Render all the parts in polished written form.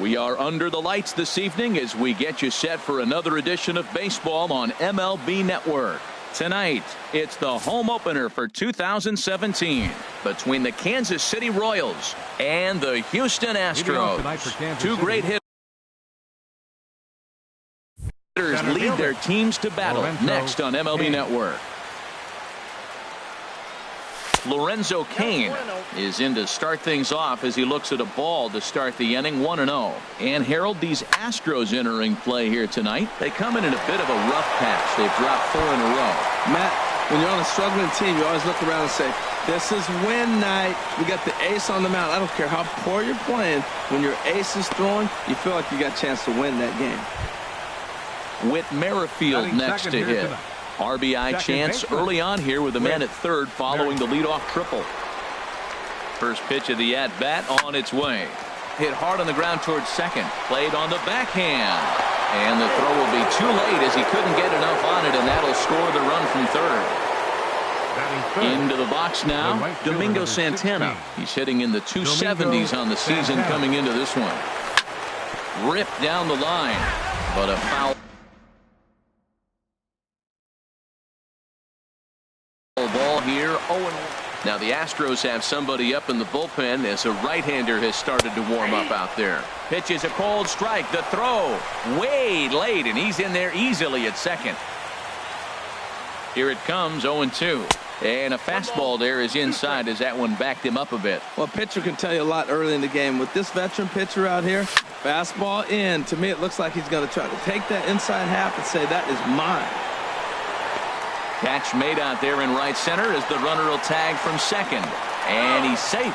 We are under the lights this evening as we get you set for another edition of baseball on MLB Network. Tonight, it's the home opener for 2017 between the Kansas City Royals and the Houston Astros. Two great hitters lead their teams to battle next on MLB Network. Lorenzo Cain is in to start things off as he looks at a ball to start the inning, 1-0. And Harold, these Astros entering play here tonight. They come in a bit of a rough patch. They've dropped 4 in a row. Matt, when you're on a struggling team, you always look around and say, this is win night. We got the ace on the mound. I don't care how poor you're playing. When your ace is throwing, you feel like you got a chance to win that game. Whit Merrifield next to hit. RBI chance early on here with a man at third following the leadoff triple. First pitch of the at-bat on its way. Hit hard on the ground towards second. Played on the backhand. And the throw will be too late as he couldn't get enough on it, and that'll score the run from third. Into the box now, Domingo Santana. He's hitting in the 270s on the season coming into this one. Ripped down the line, but a foul ball here. 0-1. Now the Astros have somebody up in the bullpen as a right-hander has started to warm up out there. Pitch is a cold strike. The throw way late, and he's in there easily at second. Here it comes, 0-2. And a fastball there is inside as that one backed him up a bit. Well, a pitcher can tell you a lot early in the game. With this veteran pitcher out here, fastball in. To me, it looks like he's going to try to take that inside half and say, that is mine. Catch made out there in right center as the runner will tag from second. And he's safe.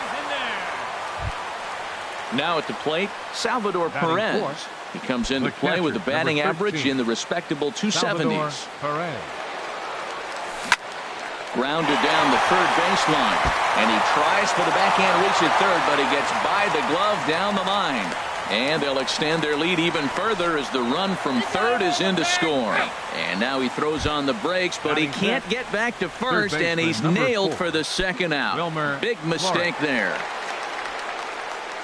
Now at the plate, Salvador Perez. He comes into play with a batting average in the respectable 270s. Grounded down the third baseline. And he tries for the backhand reach at third, but he gets by the glove down the line. And they'll extend their lead even further as the run from third is in to score. And now he throws on the brakes, but he can't get back to first, and he's nailed for the second out. Big mistake there.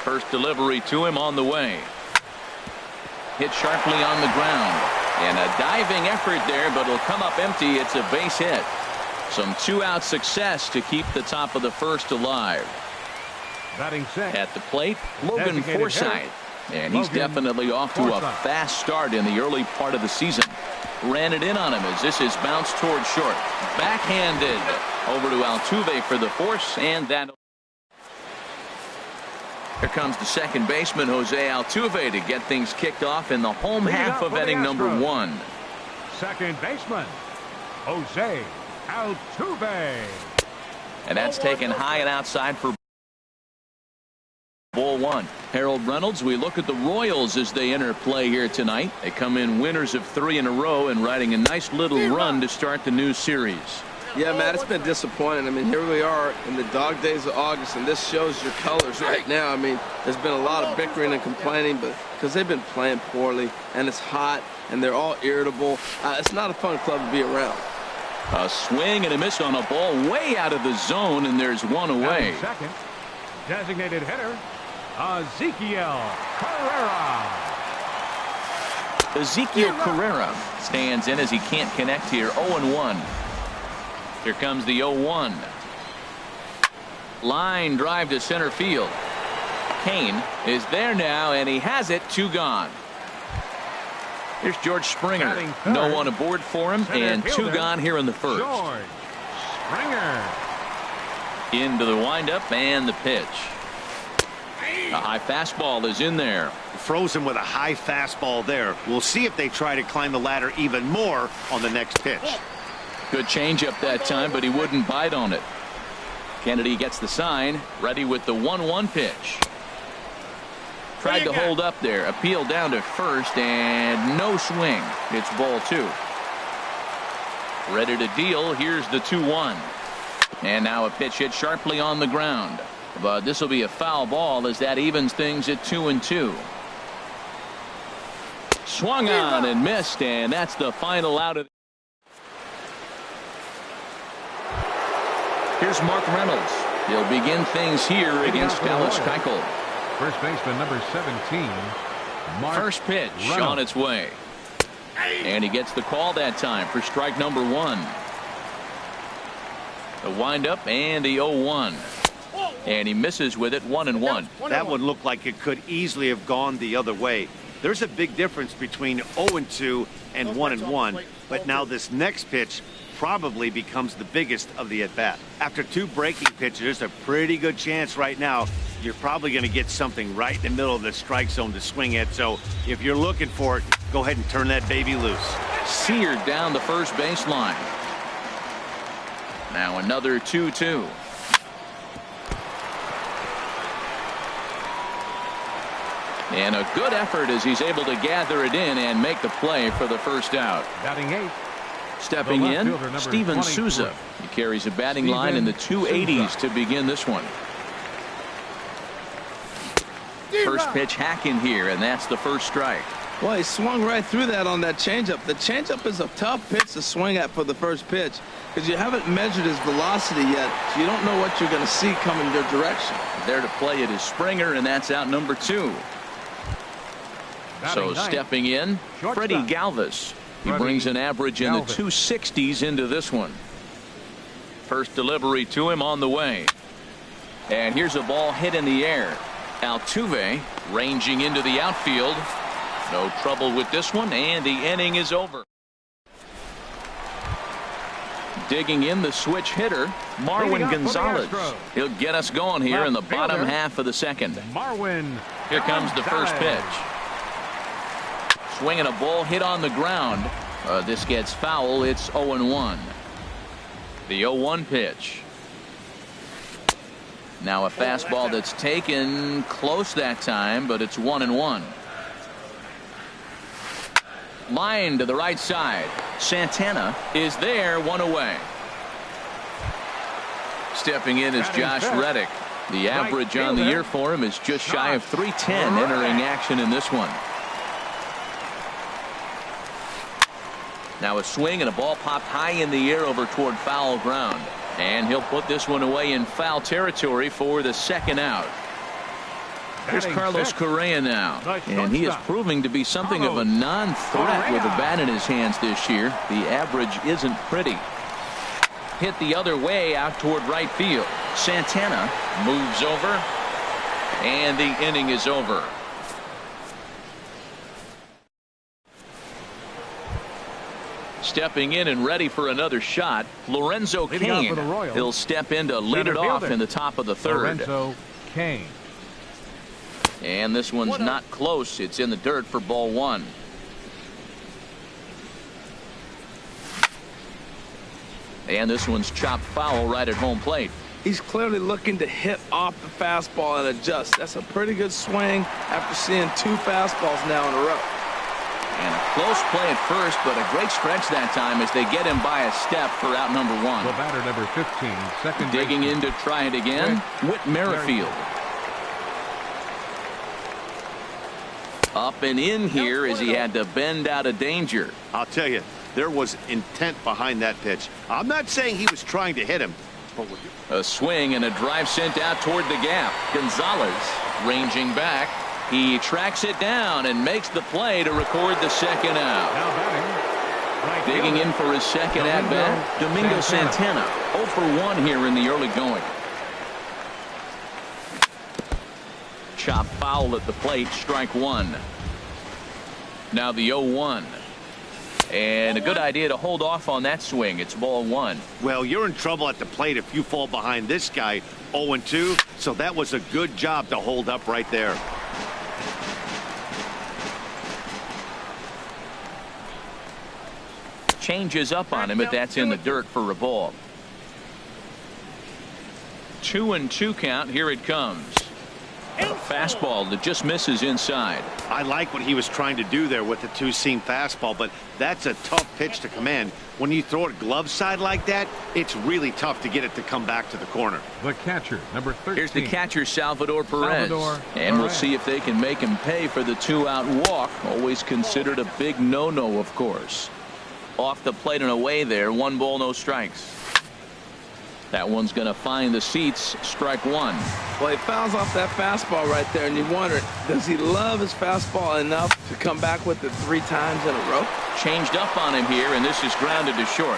First delivery to him on the way. Hit sharply on the ground. And a diving effort there, but it'll come up empty. It's a base hit. Some two-out success to keep the top of the first alive. At the plate, Logan Forsythe. And he's definitely off to a fast start in the early part of the season. Ran it in on him as this is bounced toward short. Backhanded over to Altuve for the force, and that. Here comes the second baseman, Jose Altuve, to get things kicked off in the home half of inning number 1. Second baseman, Jose Altuve. And that's taken high and outside for ball 1. Harold Reynolds, we look at the Royals as they enter play here tonight. They come in winners of 3 in a row and riding a nice little run to start the new series. Yeah, Matt, it's been disappointing. I mean, here we are in the dog days of August, and this shows your colors right now. I mean, there's been a lot of bickering and complaining, but because they've been playing poorly, and it's hot, and they're all irritable. It's not a fun club to be around. A swing and a miss on a ball way out of the zone, and there's one away. Second, designated hitter, Ezekiel Carrera. Ezekiel Carrera stands in as he can't connect here. 0-1. Here comes the 0-1. Line drive to center field. Cain is there now, and he has it. 2 gone. Here's George Springer. No one aboard for him, and 2 gone here in the first. George Springer. Into the windup and the pitch. A high fastball is in there. Frozen with a high fastball there. We'll see if they try to climb the ladder even more on the next pitch. Good changeup that time, but he wouldn't bite on it. Kennedy gets the sign, ready with the 1-1 pitch. Tried to hold up there, appeal down to first, and no swing. It's ball 2. Ready to deal. Here's the 2-1. And now a pitch hit sharply on the ground. But this will be a foul ball as that evens things at 2-2. Swung on and missed, and that's the final out of. Here's Mark Reynolds. He'll begin things here against Dallas Keuchel. First baseman number 17. Mark First pitch Reynolds. on its way. And he gets the call that time for strike number 1. The windup and the 0-1. And he misses with it 1-1. That one looked like it could easily have gone the other way. There's a big difference between 0-2 and 1-1. But now this next pitch probably becomes the biggest of the at-bat. After 2 breaking pitches, there's a pretty good chance right now you're probably going to get something right in the middle of the strike zone to swing at. So if you're looking for it, go ahead and turn that baby loose. Seared down the first baseline. Now another 2-2. And a good effort as he's able to gather it in and make the play for the first out. Batting 8. Stepping in, fielder, number Steven 23. Souza. He carries a batting line in the 280s to begin this one. First pitch hacking here, and that's the first strike. Well, he swung right through that on that changeup. The changeup is a tough pitch to swing at for the first pitch because you haven't measured his velocity yet, so you don't know what you're going to see coming your direction. There to play it is Springer, and that's out number 2. So stepping in, Freddie Galvis. He brings an average in the 260s into this one. First delivery to him on the way. And here's a ball hit in the air. Altuve ranging into the outfield. No trouble with this one, and the inning is over. Digging in the switch hitter, Marwin Gonzalez. He'll get us going here in the bottom half of the second. Marwin. Here comes the first pitch. Swinging a ball hit on the ground. This gets foul. It's 0-1. The 0-1 pitch. Now a fastball that's taken close that time, but it's 1-1. Line to the right side. Santana is there, 1 away. Stepping in is Josh Reddick. The average on the year for him is just shy of 310 entering action in this one. Now a swing and a ball popped high in the air over toward foul ground. And he'll put this one away in foul territory for the second out. Here's Carlos Correa now. And he is proving to be something of a non-threat with a bat in his hands this year. The average isn't pretty. Hit the other way out toward right field. Santana moves over. And the inning is over. Stepping in and ready for another shot, Lorenzo Cain. He'll step in to lead it off in the top of the third. Lorenzo Cain. And this one's not close. It's in the dirt for ball 1. And this one's chopped foul right at home plate. He's clearly looking to hit off the fastball and adjust. That's a pretty good swing after seeing 2 fastballs now in a row. And a close play at first, but a great stretch that time as they get him by a step for out number 1. The batter number 15, second digging in to try it again, Whit Merrifield. Up and in here as he had to bend out of danger. I'll tell you, there was intent behind that pitch. I'm not saying he was trying to hit him. A swing and a drive sent out toward the gap. Gonzalez ranging back. He tracks it down and makes the play to record the second out. Digging in for his second at-bat, Domingo Santana. 0 for 1 here in the early going. Chop foul at the plate, strike 1. Now the 0-1. And a good idea to hold off on that swing. It's ball 1. Well, you're in trouble at the plate if you fall behind this guy 0-2. So that was a good job to hold up right there. Changes up on him, but that's in the dirt for a ball. 2-2 count. Here it comes. A fastball that just misses inside. I like what he was trying to do there with the 2-seam fastball, but that's a tough pitch to command. When you throw it glove side like that, it's really tough to get it to come back to the corner. The catcher, number 13. Here's the catcher, Salvador Perez. And we'll see if they can make him pay for the 2-out walk. Always considered a big no-no, of course. Off the plate and away there. 1 ball, no strikes. That one's going to find the seats. Strike one. Well, he fouls off that fastball right there, and you wonder, does he love his fastball enough to come back with it 3 times in a row? Changed up on him here, and this is grounded to short.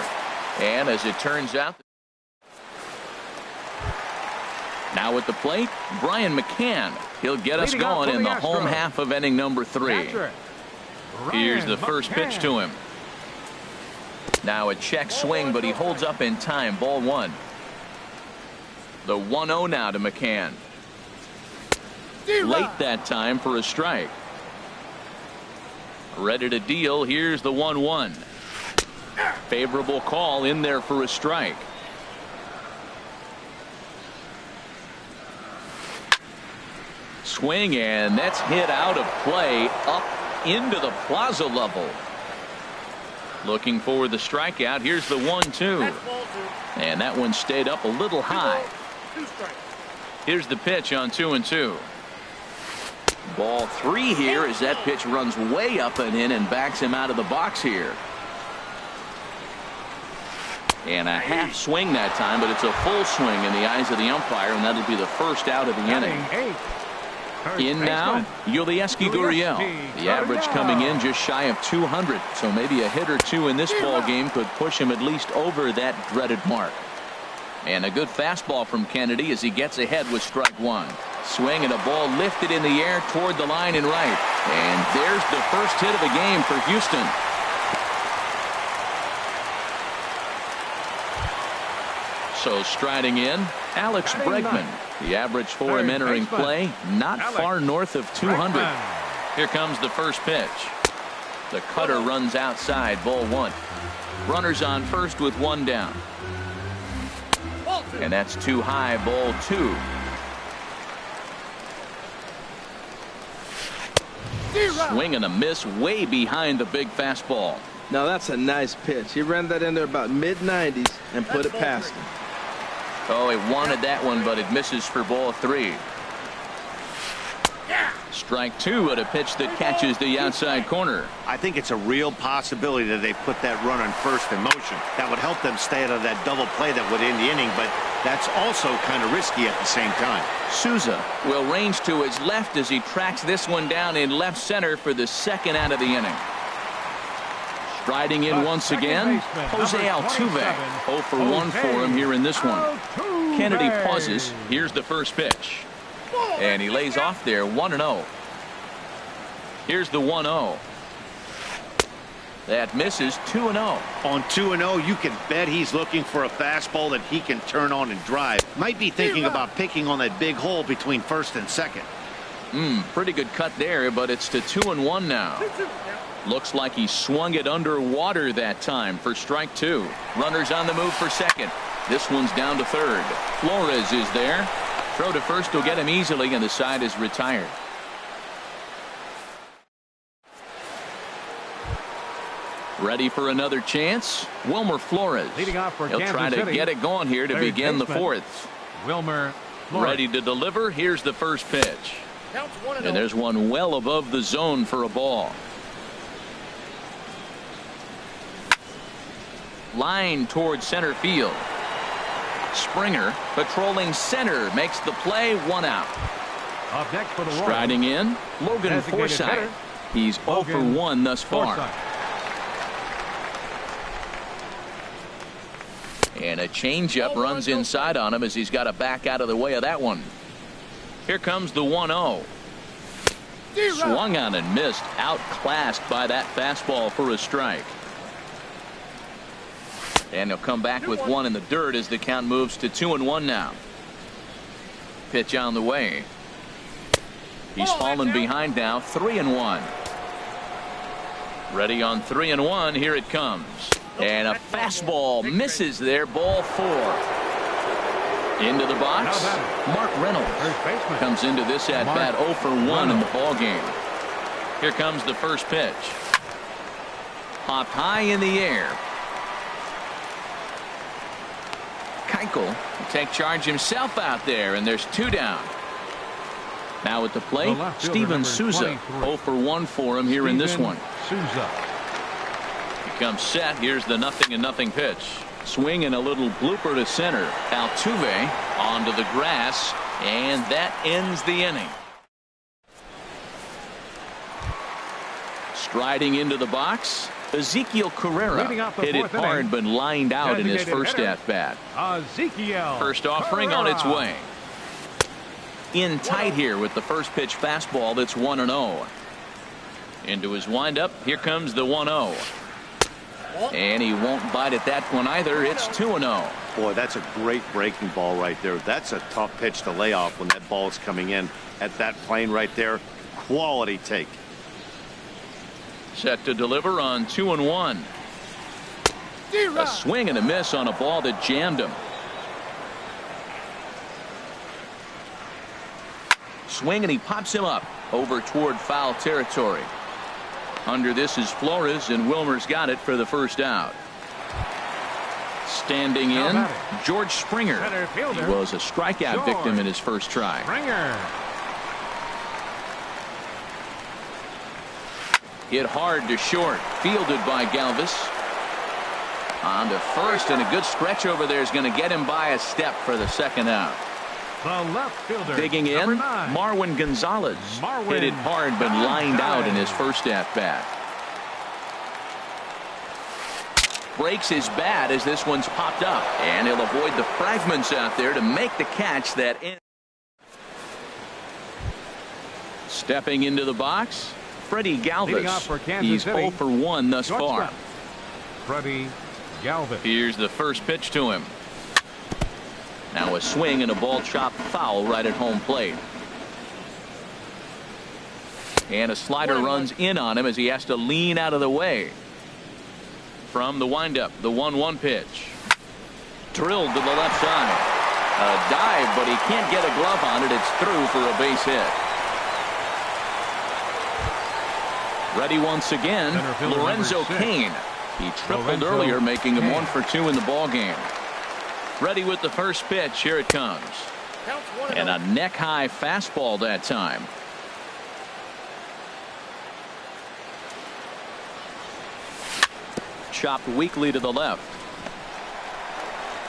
And as it turns out, now at the plate, Brian McCann. He'll get us going in the home half of inning number 3. Here's the first pitch to him. Now a check swing, but he holds up in time. Ball 1. The 1-0 now to McCann. Late that time for a strike. Ready to deal. Here's the 1-1. Favorable call in there for a strike. Swing, and that's hit out of play up into the plaza level. Looking for the strikeout. Here's the 1-2. And that one stayed up a little high. Here's the pitch on 2-2. Ball 3 here as that pitch runs way up and in and backs him out of the box here. And a half swing that time, but it's a full swing in the eyes of the umpire, and that'll be the first out of the inning. In now, Yulieski Gurriel. The average coming in just shy of 200, so maybe a hit or two in this ball game could push him at least over that dreaded mark. And a good fastball from Kennedy as he gets ahead with strike 1. Swing and a ball lifted in the air toward the line and right. And there's the first hit of the game for Houston. So striding in, Alex Bregman. The average for him entering play, not far north of 200. Here comes the first pitch. The cutter runs outside. Ball 1. Runners on first with 1 down. And that's too high. Ball 2. Swing and a miss way behind the big fastball. Now that's a nice pitch. He ran that in there about mid-90s and put it past him. Oh, he wanted that one, but it misses for ball 3. Strike 2 at a pitch that catches the outside corner. I think it's a real possibility that they put that runner on first in motion. That would help them stay out of that double play that would end the inning, but that's also kind of risky at the same time. Souza will range to his left as he tracks this one down in left center for the second out of the inning. Striding in once again, Jose Altuve. 0 for 1 for him here in this one. Kennedy pauses. Here's the first pitch. And he lays off there, 1-0. Here's the 1-0. That misses, 2-0. On 2-0, you can bet he's looking for a fastball that he can turn on and drive. Might be thinking about picking on that big hole between first and second. Pretty good cut there, but it's to 2-1 now. Looks like he swung it underwater that time for strike 2. Runners on the move for second. This one's down to third. Flores is there. Throw to first will get him easily, and the side is retired. Ready for another chance? Wilmer Flores. Leading off for He'll try to get it going here to begin the 4th. Wilmer Flores. Ready to deliver. Here's the first pitch. And there's one well above the zone for a ball. Line towards center field. Springer patrolling center makes the play, 1 out. Up next for the Royals. Striding in, Logan Forsythe. He's 0 for 1 thus far. And a changeup runs inside on him as he's got to back out of the way of that one. Here comes the 1-0. Swung on and missed, outclassed by that fastball for a strike. And he'll come back with 1 in the dirt as the count moves to 2-1 now. Pitch on the way. He's fallen behind now, 3-1. Ready on 3-1. Here it comes. And a fastball misses there. Ball 4. Into the box. Mark Reynolds comes into this at bat 0 for 1 in the ball game. Here comes the first pitch. Popped high in the air. Keuchel will take charge himself out there, and there's 2 down. Now at the plate, Steven Souza. 0 for 1 for him here in this one. Souza. He comes set. Here's the 0-0 pitch. Swing and a little blooper to center. Altuve onto the grass, and that ends the inning. Striding into the box, Ezekiel Carrera hit it hard but lined out in his first at-bat. First offering on its way. In tight here with the first pitch fastball that's 1-0. Into his windup, here comes the 1-0. And he won't bite at that one either. It's 2-0. Boy, that's a great breaking ball right there. That's a tough pitch to lay off when that ball is coming in at that plane right there. Quality take. Set to deliver on 2-1. A swing and a miss on a ball that jammed him. Swing and he pops him up over toward foul territory. Under this is Flores, and Wilmer's got it for the first out. Standing in, George Springer. He was a strikeout victim in his first try. Hit hard to short, fielded by Galvis. On to first, and a good stretch over there is going to get him by a step for the second out. The left fielder, digging in, Marwin Gonzalez. Hit it hard but lined out in his first at-bat. Breaks his bat as this one's popped up, and he'll avoid the fragments out there to make the catch that ends. Stepping into the box, Freddie Galvis. He's 0 for 1 thus far. Freddie Galvis. Here's the first pitch to him. Now a swing and a ball chopped foul right at home plate. And a slider runs in on him as he has to lean out of the way. From the windup, the 1-1 pitch. Drilled to the left side. A dive, but he can't get a glove on it. It's through for a base hit. Ready once again, Lorenzo Cain. He tripled earlier, making him 1 for 2 in the ballgame. Ready with the first pitch. Here it comes. And a neck-high fastball that time. Chopped weakly to the left.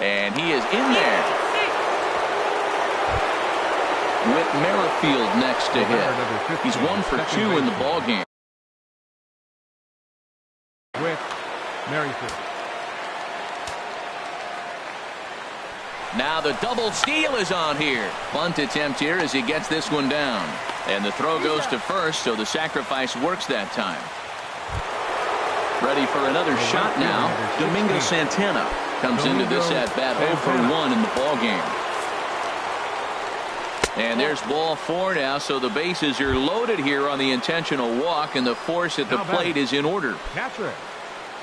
And he is in there. With Merrifield next to hit. He's 1 for 2 in the ballgame. With Merrifield. Now the double steal is on here. Bunt attempt here as he gets this one down. And the throw goes to first, so the sacrifice works that time. Ready for another shot now. Domingo Santana comes into this at-bat 0 for 1 in the ballgame. And there's ball 4 now, so the bases are loaded here on the intentional walk, and the force at the plate is in order.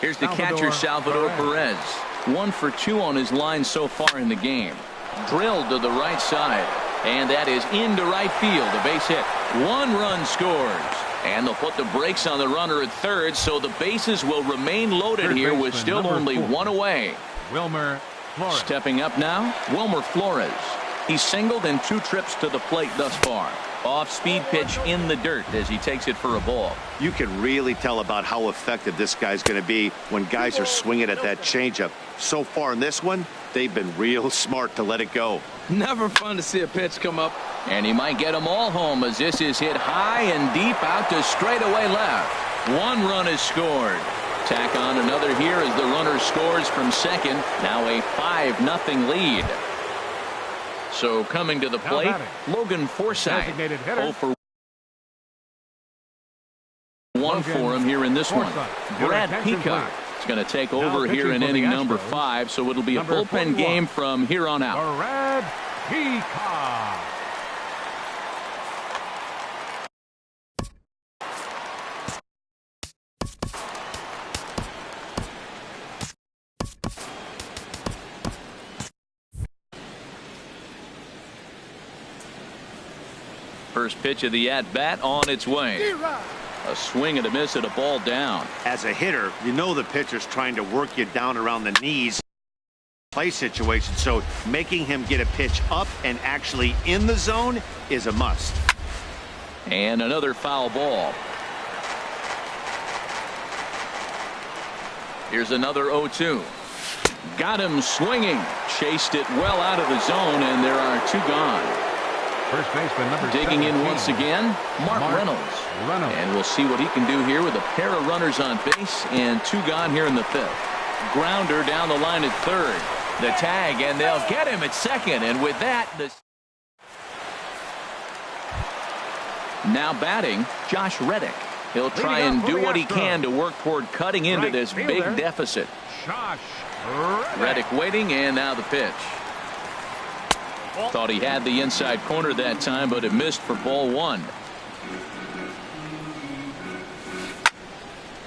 Here's the catcher, Salvador Perez. 1 for 2 on his line so far in the game. Drilled to the right side, and that is into right field. A base hit. 1 run scores. And they'll put the brakes on the runner at third, so the bases will remain loaded here with still only 1 away. Wilmer Flores. Stepping up now, Wilmer Flores. He's singled in 2 trips to the plate thus far. Off-speed pitch in the dirt as he takes it for a ball. You can really tell about how effective this guy's going to be when guys are swinging at that changeup. So far in this one, they've been real smart to let it go. Never fun to see a pitch come up. And he might get them all home as this is hit high and deep out to straightaway left. 1 run is scored. Tack on another here as the runner scores from second. Now a 5-0 lead. So coming to the plate, Logan Forsythe. 0 for 1 for him here in this one. Brad Peacock is going to take over here in inning number 5, so it'll be a bullpen game from here on out. Brad Peacock. First pitch of the at-bat on its way. A swing and a miss at a ball down. As a hitter, you know the pitcher's trying to work you down around the knees. Play situation, so making him get a pitch up and actually in the zone is a must. And another foul ball. Here's another 0-2. Got him swinging. Chased it well out of the zone, and there are 2 gone. First baseman number Digging 17, in once again, Mark Reynolds. And we'll see what he can do here with a pair of runners on base and 2 gone here in the 5th. Grounder down the line at 3rd. The tag, and they'll get him at 2nd. And with that, now batting, Josh Reddick. He'll try and do what he can to work toward cutting into this big deficit. Josh Reddick waiting, and now the pitch. Thought he had the inside corner that time, but it missed for ball 1.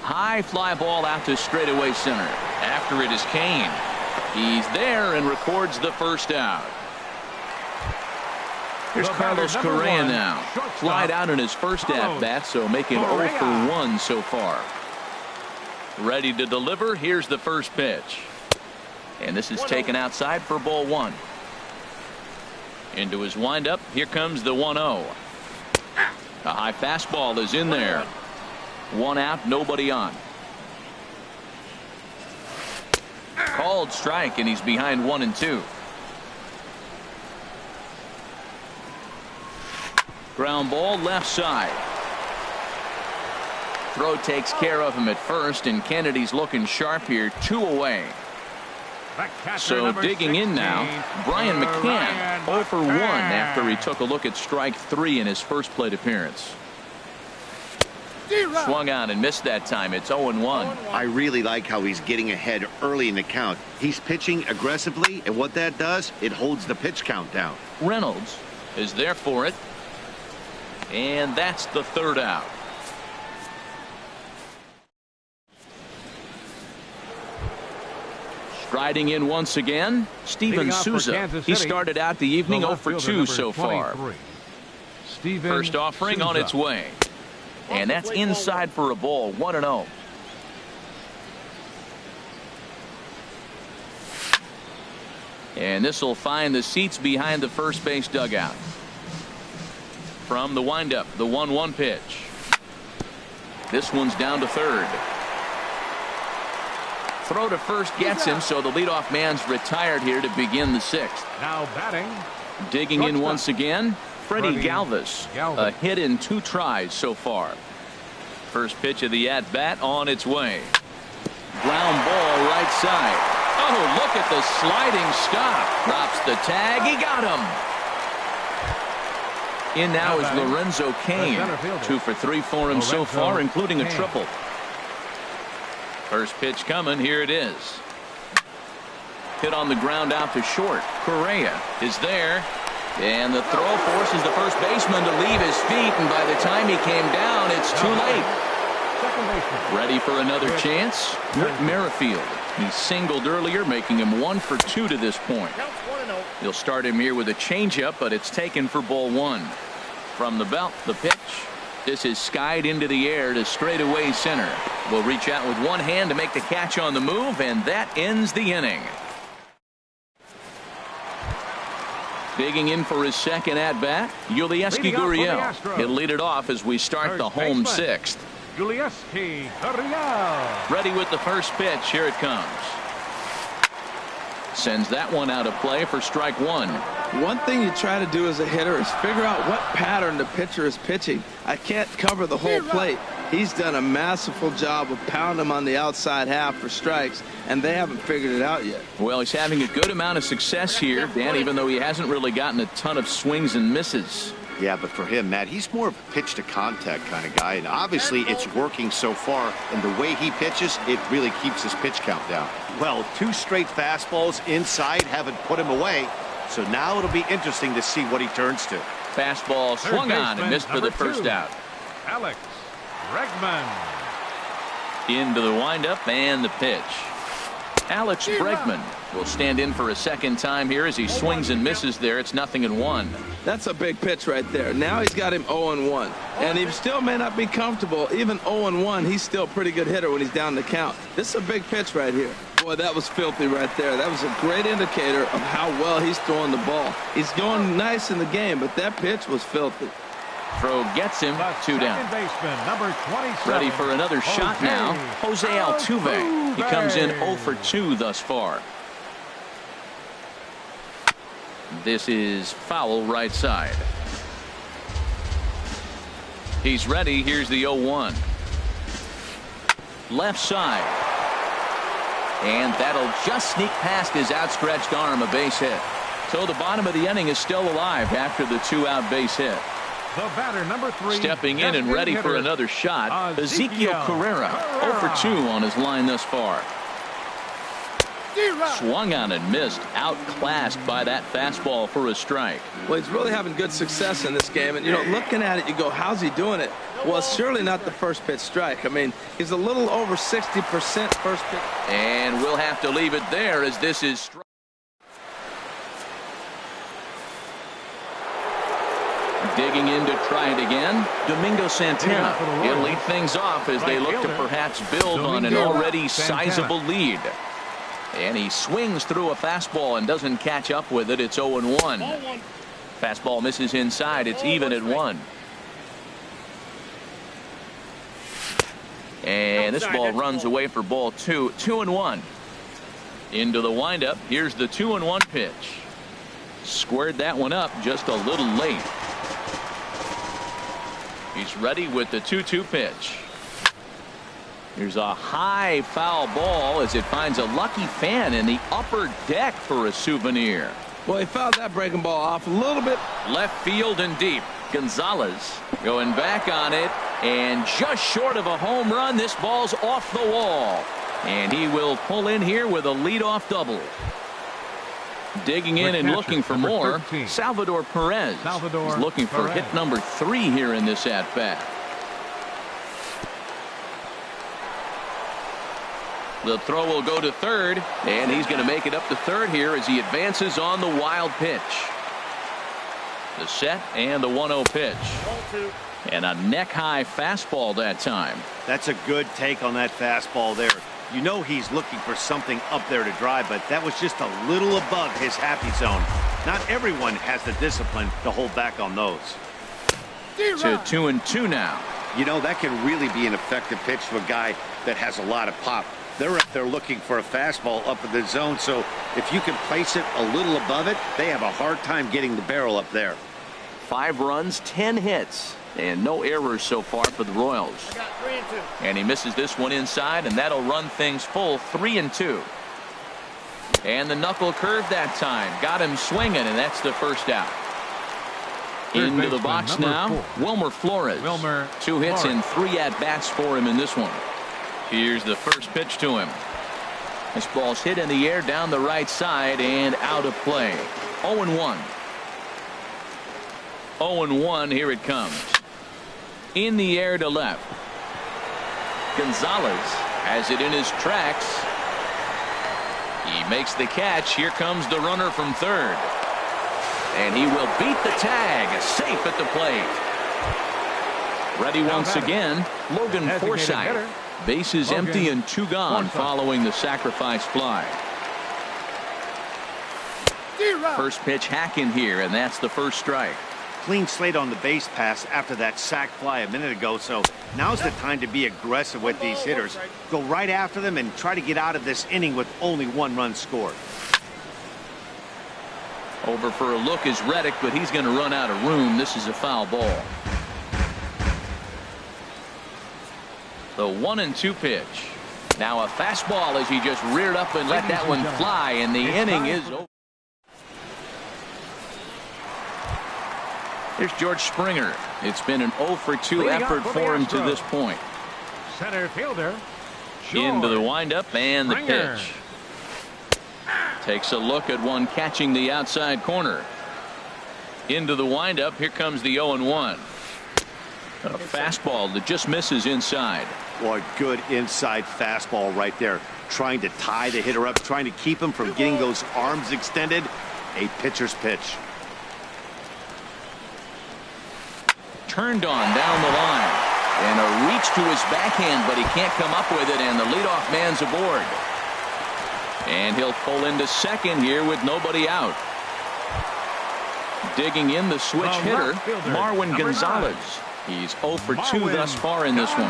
High fly ball out to straightaway center. After it is Kane. He's there and records the first out. Here's Carlos Correa now. Flied out in his first at-bat, so making 0 for 1 so far. Ready to deliver. Here's the first pitch. And this is taken outside for ball 1. Into his windup. Here comes the 1-0. A high fastball is in there. 1 out, nobody on. Called strike, and he's behind 1-2. Ground ball left side. Throw takes care of him at first, and Kennedy's looking sharp here. 2 away. So digging in now, Brian McCann 0 for 1 after he took a look at strike 3 in his first plate appearance. Swung on and missed that time. It's 0-1. I really like how he's getting ahead early in the count. He's pitching aggressively, and what that does, it holds the pitch count down. Reynolds is there for it. And that's the 3rd out. Striding in once again, Steven Souza. He started out the evening 0 for 2 so far. First offering on its way. And that's inside for a ball. 1-0. And this will find the seats behind the first base dugout. From the windup, the 1-1 pitch. This one's down to 3rd. Throw to first gets him, so the leadoff man's retired here to begin the 6th. Now batting. Digging in once again, Freddie Galvis. A hit in 2 tries so far. First pitch of the at-bat on its way. Ground ball right side. Oh, look at the sliding stop. Drops the tag. He got him. In now is Lorenzo Cain. 2 for 3 for him so far, including a triple. First pitch coming. Here it is. Hit on the ground out to short. Correa is there. And the throw forces the first baseman to leave his feet. And by the time he came down, it's too late. Ready for another chance? Whit Merrifield. He singled earlier, making him 1 for 2 to this point. He'll start him here with a changeup, but it's taken for ball 1. From the belt, the pitch. This is skied into the air to straightaway center. Will reach out with one hand to make the catch on the move, and that ends the inning. Digging in for his second at-bat, Yulieski Gurriel. He'll lead it off as we start the home 6th. Yulieski Gurriel. Ready with the first pitch. Here it comes. Sends that one out of play for strike 1. One thing you try to do as a hitter is figure out what pattern the pitcher is pitching. I can't cover the whole plate. He's done a masterful job of pounding him on the outside half for strikes, and they haven't figured it out yet. Well, he's having a good amount of success here, Dan, even though he hasn't really gotten a ton of swings and misses. Yeah, but for him, Matt, he's more of a pitch-to-contact kind of guy, and obviously it's working so far, and the way he pitches, it really keeps his pitch count down. Well, 2 straight fastballs inside haven't put him away, so now it'll be interesting to see what he turns to. Fastball swung on and missed for the first out. Alex Bregman. Into the windup and the pitch. Alex Bregman will stand in for a second time here as he swings and misses there. It's 0-1. That's a big pitch right there. Now he's got him 0-1. And he still may not be comfortable. Even 0-1, he's still a pretty good hitter when he's down the count. This is a big pitch right here. Boy, that was filthy right there. That was a great indicator of how well he's throwing the ball. He's going nice in the game, but that pitch was filthy. Throw gets him. 2 down. Baseman, number 27. Ready for another shot now. Jose Altuve. He comes in 0 for 2 thus far. This is foul right side. He's ready. Here's the 0-1. Left side. And that'll just sneak past his outstretched arm, a base hit. So the bottom of the inning is still alive after the 2-out base hit. The batter, number 3. Stepping in and ready for another shot, Ezekiel Carrera. 0 for 2 on his line thus far. Swung on and missed, outclassed by that fastball for a strike. Well, he's really having good success in this game. And, you know, looking at it, you go, how's he doing it? Well, it's surely not the first pitch strike. I mean, he's a little over 60% first pitch. And we'll have to leave it there as this is strike. Digging in to try it again, Domingo Santana. He'll lead things off as they look to perhaps build on an already sizable lead. And he swings through a fastball and doesn't catch up with it. It's 0-1. Fastball misses inside. It's even at 1. And this ball runs away for ball 2. 2-1. Into the windup. Here's the 2-1 pitch. Squared that one up just a little late. He's ready with the 2-2 pitch. Here's a high foul ball as it finds a lucky fan in the upper deck for a souvenir. Well, he fouled that breaking ball off a little bit. Left field and deep. Gonzalez going back on it, and just short of a home run. This ball's off the wall, and he will pull in here with a leadoff double. Digging in and looking for more, 13. Salvador Perez. He's looking for hit number 3 here in this at-bat. The throw will go to third, and he's going to make it up to third here as he advances on the wild pitch. The set and the 1-0 pitch. And a neck-high fastball that time. That's a good take on that fastball there. You know he's looking for something up there to drive, but that was just a little above his happy zone. Not everyone has the discipline to hold back on those. To 2-2 now. You know, that can really be an effective pitch to a guy that has a lot of pop. They're up there looking for a fastball up in the zone, so if you can place it a little above it, they have a hard time getting the barrel up there. 5 runs, 10 hits, and no errors so far for the Royals. And he misses this one inside, and that'll run things full 3-2. And the knuckle curve that time got him swinging, and that's the first out. Into the box now, Wilmer Flores. 2 hits and 3 at-bats for him in this one. Here's the first pitch to him. This ball's hit in the air down the right side and out of play. 0-1. 0-1, here it comes. In the air to left. Gonzalez has it in his tracks. He makes the catch. Here comes the runner from third. And he will beat the tag. Safe at the plate. Ready once again, Logan Forsythe. Bases empty and 2 gone following the sacrifice fly. First pitch hacking here, and that's the first strike. Clean slate on the base pass after that sac fly a minute ago, so now's the time to be aggressive with these hitters. Go right after them and try to get out of this inning with only 1 run scored. Over for a look is Reddick, but he's going to run out of room. This is a foul ball. The 1-2 pitch. Now a fastball as he just reared up and let that one fly, and the inning is over. Here's George Springer. It's been an 0 for 2 effort for him to this point. Center fielder. Into the windup and the pitch. Takes a look at one catching the outside corner. Into the windup. Here comes the 0-1. A fastball that just misses inside. Boy, good inside fastball right there. Trying to tie the hitter up, trying to keep him from getting those arms extended. A pitcher's pitch. Turned on down the line. And a reach to his backhand, but he can't come up with it, and the leadoff man's aboard. And he'll pull into second here with nobody out. Digging in the switch hitter, Marwin Gonzalez. He's 0 for 2 thus far in this one.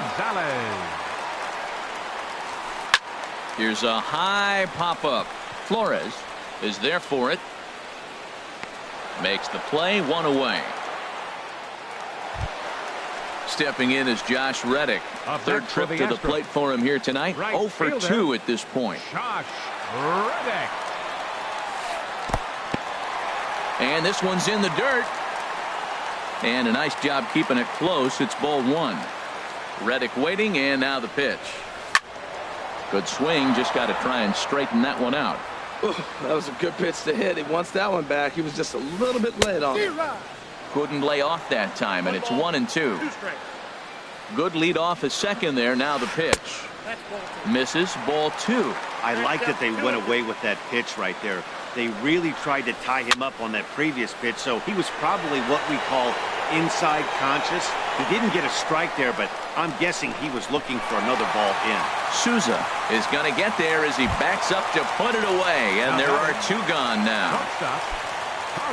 Here's a high pop-up. Flores is there for it. Makes the play, 1 away. Stepping in is Josh Reddick. Third trip to the plate for him here tonight. 0 for 2 at this point. Josh Reddick. And this one's in the dirt. And a nice job keeping it close. It's ball 1. Reddick waiting, and now the pitch. Good swing. Just got to try and straighten that one out. Ooh, that was a good pitch to hit. He wants that one back. He was just a little bit late on it. Couldn't lay off that time, and it's 1-2. Good lead off a second there. Now the pitch. Misses, ball 2. I like that they went away with that pitch right there. They really tried to tie him up on that previous pitch, so he was probably what we call inside conscious. He didn't get a strike there, but I'm guessing he was looking for another ball in. Souza is going to get there as he backs up to put it away, and there are 2 gone now.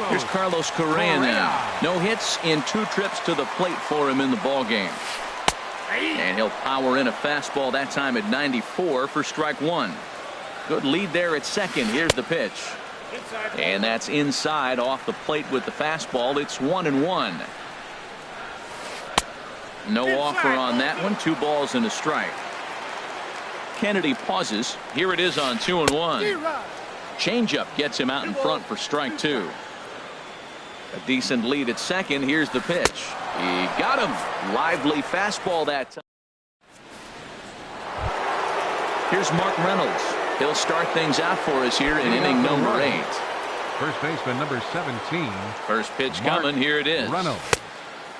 Here's Carlos Correa now. No hits in 2 trips to the plate for him in the ball game. And he'll power in a fastball that time at 94 for strike 1. Good lead there at second. Here's the pitch. And that's inside off the plate with the fastball. It's 1-1. No offer on that one. 2 balls and a strike. Kennedy pauses. Here it is on 2-1. Changeup gets him out in front for strike 2. A decent lead at second. Here's the pitch. He got him. Lively fastball that time. Here's Mark Reynolds. He'll start things out for us here in inning number 8. First baseman number 17. First pitch coming. Here it is. Reynolds.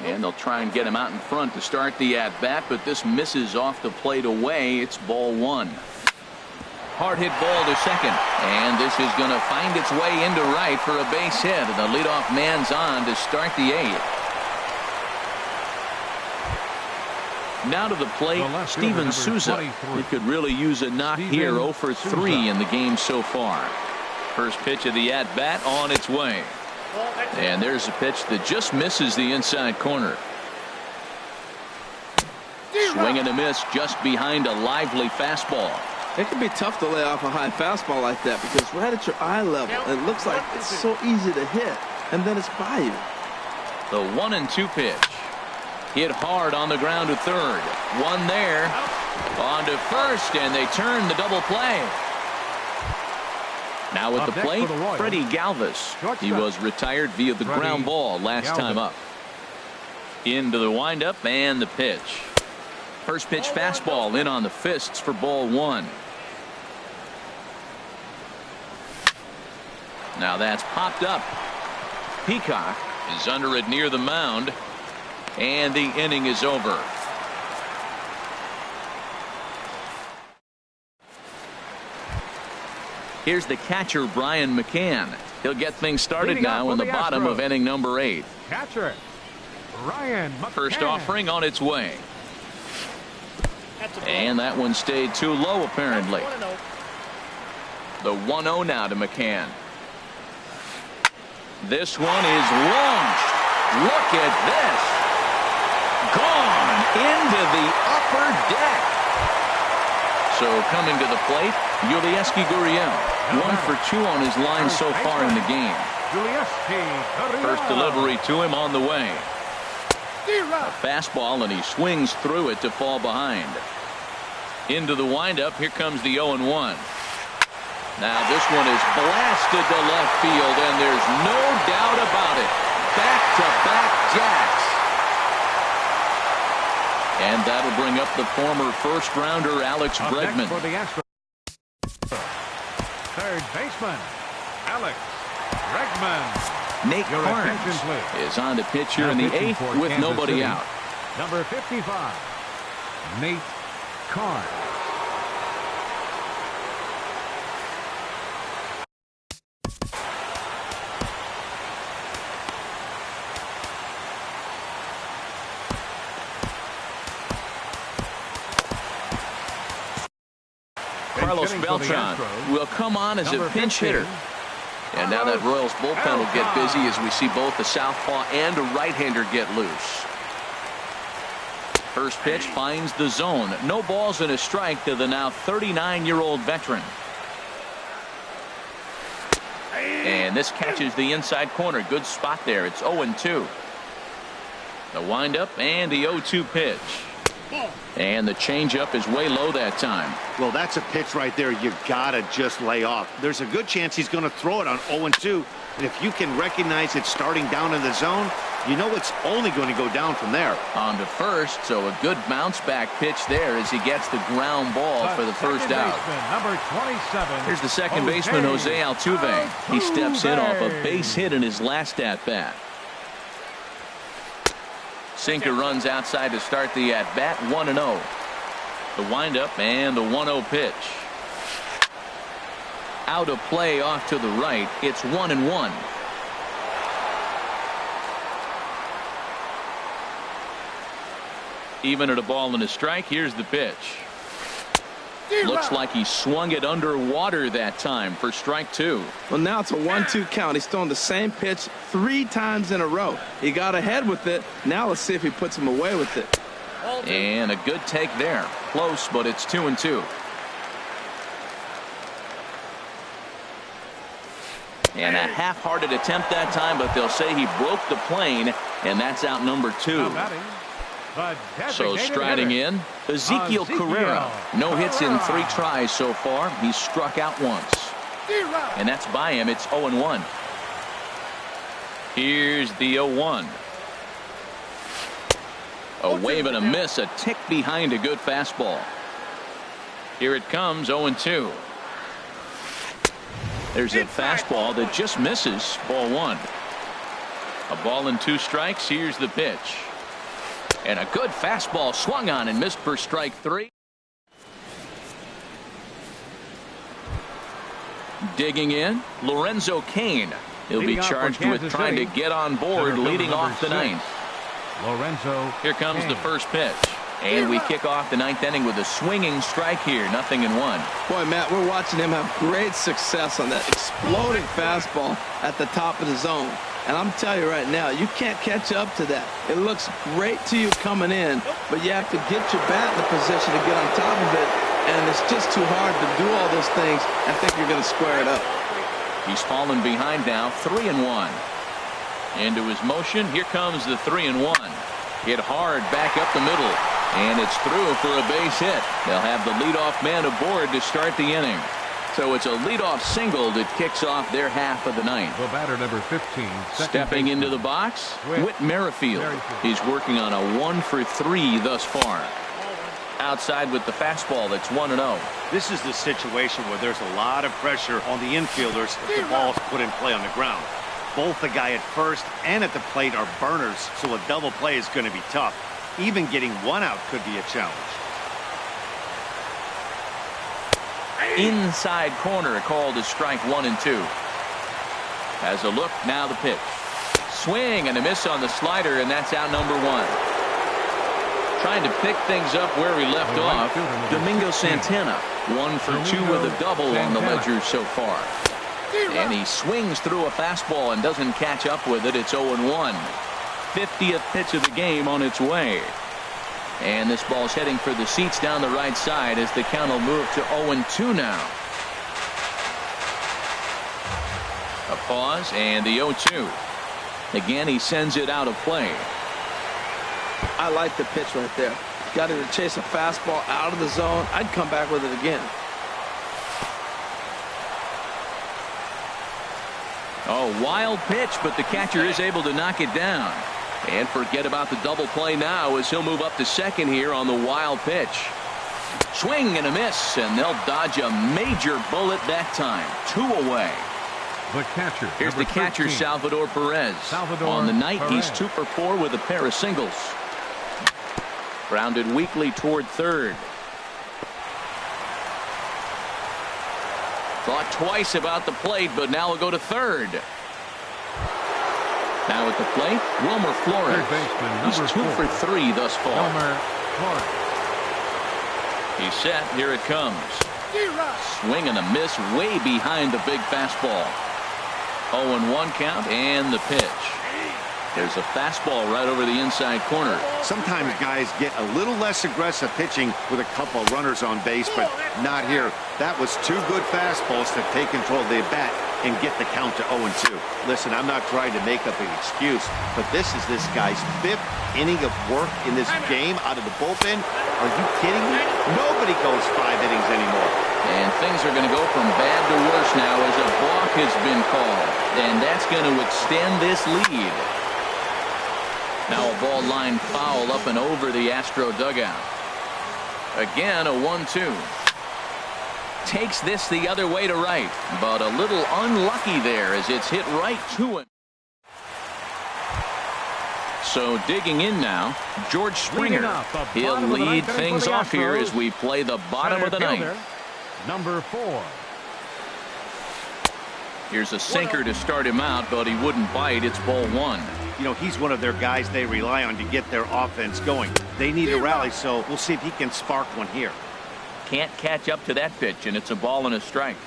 And they'll try and get him out in front to start the at-bat, but this misses off the plate away. It's ball 1. Hard hit ball to second, and this is going to find its way into right for a base hit, and the leadoff man's on to start the 8th. Now to the plate, Steven Souza. He could really use a knock here. 0 for 3 in the game so far. First pitch of the at-bat on its way. And there's a pitch that just misses the inside corner. Swing and a miss just behind a lively fastball. It can be tough to lay off a high fastball like that because right at your eye level, it looks like it's so easy to hit, and then it's by you. The 1-2 pitch. Hit hard on the ground to third. One there. On to first, and they turn the double play. Now with the plate, Freddie Galvis. He was retired via the ground ball last time up. Into the windup and the pitch. First pitch fastball in on the fists for ball 1. Now that's popped up. Peacock is under it near the mound. And the inning is over. Here's the catcher, Brian McCann. He'll get things started now in the bottom of inning number 8. Catcher, Brian McCann. First offering on its way. And that one stayed too low, apparently. The 1-0 now to McCann. This one is launched. Look at this. Gone into the upper deck. So coming to the plate, Yulieski Gurriel. 1 for 2 on his line so far in the game. First delivery to him on the way. A fastball, and he swings through it to fall behind. Into the windup. Here comes the 0-1. Now this one is blasted to left field, and there's no doubt about it. Back-to-back jacks. And that'll bring up the former first-rounder Alex Bregman. For the Astros. Third baseman, Alex Bregman. Nate Carnes is on to pitch here in the 8th with nobody out. Number 55, Nate Carnes. Carlos Beltran will come on as a pinch hitter. And now that Royals bullpen will get busy as we see both a southpaw and a right-hander get loose. First pitch finds the zone. No balls and a strike to the now 39-year-old veteran. And And this catches the inside corner. Good spot there. It's 0-2. The windup and the 0-2 pitch. And the changeup is way low that time. Well, that's a pitch right there you gotta just lay off. There's a good chance he's going to throw it on 0-2. And if you can recognize it starting down in the zone, you know it's only going to go down from there. On to first, so a good bounce back pitch there as he gets the ground ball for the first out. Number 27. Here's the second baseman, Jose Altuve. He steps in off a base hit in his last at bat. Sinker runs outside to start the at bat. 1-0. The windup and the 1-0 pitch. Out of play off to the right. It's 1-1. Even at a ball and a strike. Here's the pitch. Looks like he swung it underwater that time for strike 2. Well, now it's a 1-2 count. He's thrown the same pitch 3 times in a row. He got ahead with it. Now let's see if he puts him away with it. And a good take there. Close, but it's 2-2. And a half-hearted attempt that time, but they'll say he broke the plane, and that's out number 2. So striding in, Ezekiel Carrera. No hits in 3 tries so far. He's struck out once. And that's by him. It's 0-1. Here's the 0-1. A wave and a miss, a tick behind a good fastball. Here it comes, 0-2. There's a fastball that just misses. Ball 1. A ball and 2 strikes. Here's the pitch. And a good fastball swung on and missed for strike 3. Digging in, Lorenzo Cain. He'll be charged with trying to get on board leading off the 9th. Lorenzo. Here comes the first pitch. And we kick off the 9th inning with a swinging strike here. 0-1. Boy, Matt, we're watching him have great success on that exploding fastball at the top of the zone. And I'm telling you right now, you can't catch up to that. It looks great to you coming in, but you have to get your bat in the position to get on top of it. And it's just too hard to do all those things and think you're going to square it up. He's fallen behind now. 3-1. Into his motion. Here comes the 3-1. Hit hard back up the middle. And it's through for a base hit. They'll have the leadoff man aboard to start the inning. So it's a leadoff single that kicks off their half of the 9th. The batter, number 15. Stepping into the box, Whit Merrifield. He's working on a 1 for 3 thus far. Outside with the fastball. That's 1-0. This is the situation where there's a lot of pressure on the infielders if the ball's put in play on the ground. Both the guy at first and at the plate are burners, so a double play is going to be tough. Even getting 1 out could be a challenge. Inside corner called as strike 1 and 2. Has a look, now the pitch. Swing and a miss on the slider, and that's out number 1. Trying to pick things up where we left off. Domingo Santana, 1 for 2 with a double on the ledger so far. And he swings through a fastball and doesn't catch up with it. It's 0-1. 50th pitch of the game on its way. And this ball's heading for the seats down the right side as the count will move to 0-2 now. A pause and the 0-2. Again, he sends it out of play. I like the pitch right there. Got him to chase a fastball out of the zone. I'd come back with it again. Oh, wild pitch, but the catcher is able to knock it down. And forget about the double play now as he'll move up to second here on the wild pitch. Swing and a miss, and they'll dodge a major bullet that time. 2 away. The catcher. Here's the catcher, 13. Salvador Perez. On the night, he's 2 for 4 with a pair of singles. Grounded weakly toward third. Thought twice about the plate, but now we'll go to third. Now at the plate, Wilmer Flores. He's 2 for 3 thus far. Wilmer Flores. He's set. Here it comes. Swing and a miss way behind the big fastball. 0-1 count and the pitch. There's a fastball right over the inside corner. Sometimes guys get a little less aggressive pitching with a couple of runners on base, but not here. That was 2 good fastballs to take control of the bat and get the count to 0-2. Listen, I'm not trying to make up an excuse, but this is this guy's 5th inning of work in this game out of the bullpen. Are you kidding me? Nobody goes 5 innings anymore. And things are going to go from bad to worse now as a balk has been called. And that's going to extend this lead. Now a ball line foul up and over the Astro dugout. Again, a 1-2. Takes this the other way to right, but a little unlucky there as it's hit right to him. So digging in now, George Springer. He'll lead things off here as we play the bottom of the ninth. Number 4. Here's a sinker to start him out, but he wouldn't bite. It's ball 1. You know, he's one of their guys they rely on to get their offense going. They need a rally, so we'll see if he can spark one here. Can't catch up to that pitch, and it's a ball and a strike.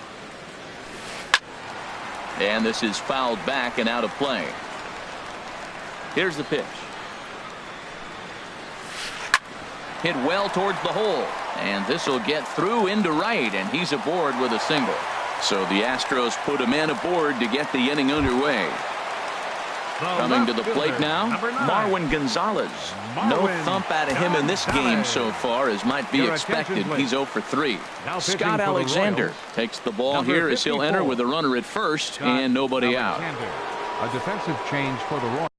And this is fouled back and out of play. Here's the pitch. Hit well towards the hole, and this will get through into right, and he's aboard with a single. So the Astros put a man aboard to get the inning underway. Coming to the plate now, Marwin Gonzalez. No thump out of him in this game so far, as might be expected. He's 0 for 3. Scott Alexander takes the ball here as he'll enter with a runner at first and nobody out. A defensive change for the Royals.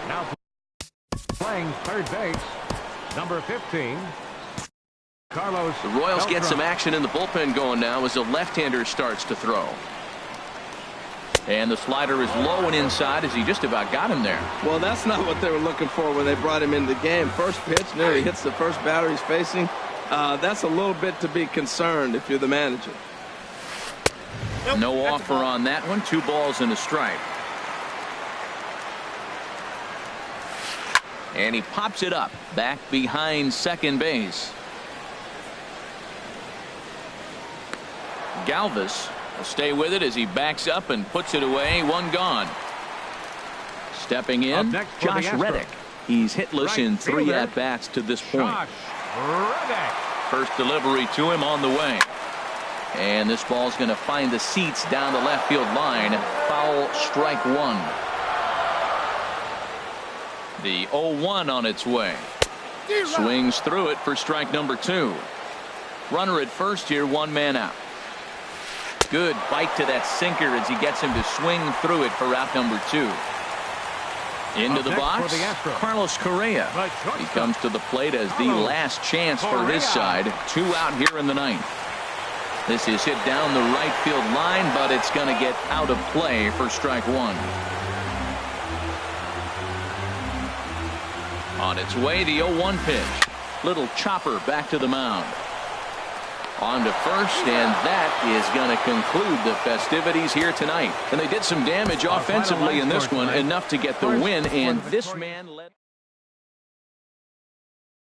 Now playing third base, number 15. Carlos. The Royals get some action in the bullpen going now as the left-hander starts to throw. And the slider is low and inside as he just about got him there. Well, that's not what they were looking for when they brought him into the game. First pitch nearly hits the first batter he's facing. That's a little bit to be concerned if you're the manager. No offer on that one. 2 balls and a strike. And he pops it up back behind second base. Galvis will stay with it as he backs up and puts it away. 1 gone. Stepping in, Josh Reddick. He's hitless in 3 at-bats to this point. First delivery to him on the way. And this ball's going to find the seats down the left field line. Foul, strike 1. The 0-1 on its way. Swings through it for strike number 2. Runner at first here, 1 man out. Good bite to that sinker as he gets him to swing through it for out number 2. Into the box, Carlos Correa. He comes to the plate as the last chance for his side. 2 out here in the ninth. This is hit down the right field line, but it's going to get out of play for strike 1. On its way, the 0-1 pitch. Little chopper back to the mound. On to first, and that is going to conclude the festivities here tonight. And they did some damage offensively in this one, enough to get the win, and this man led.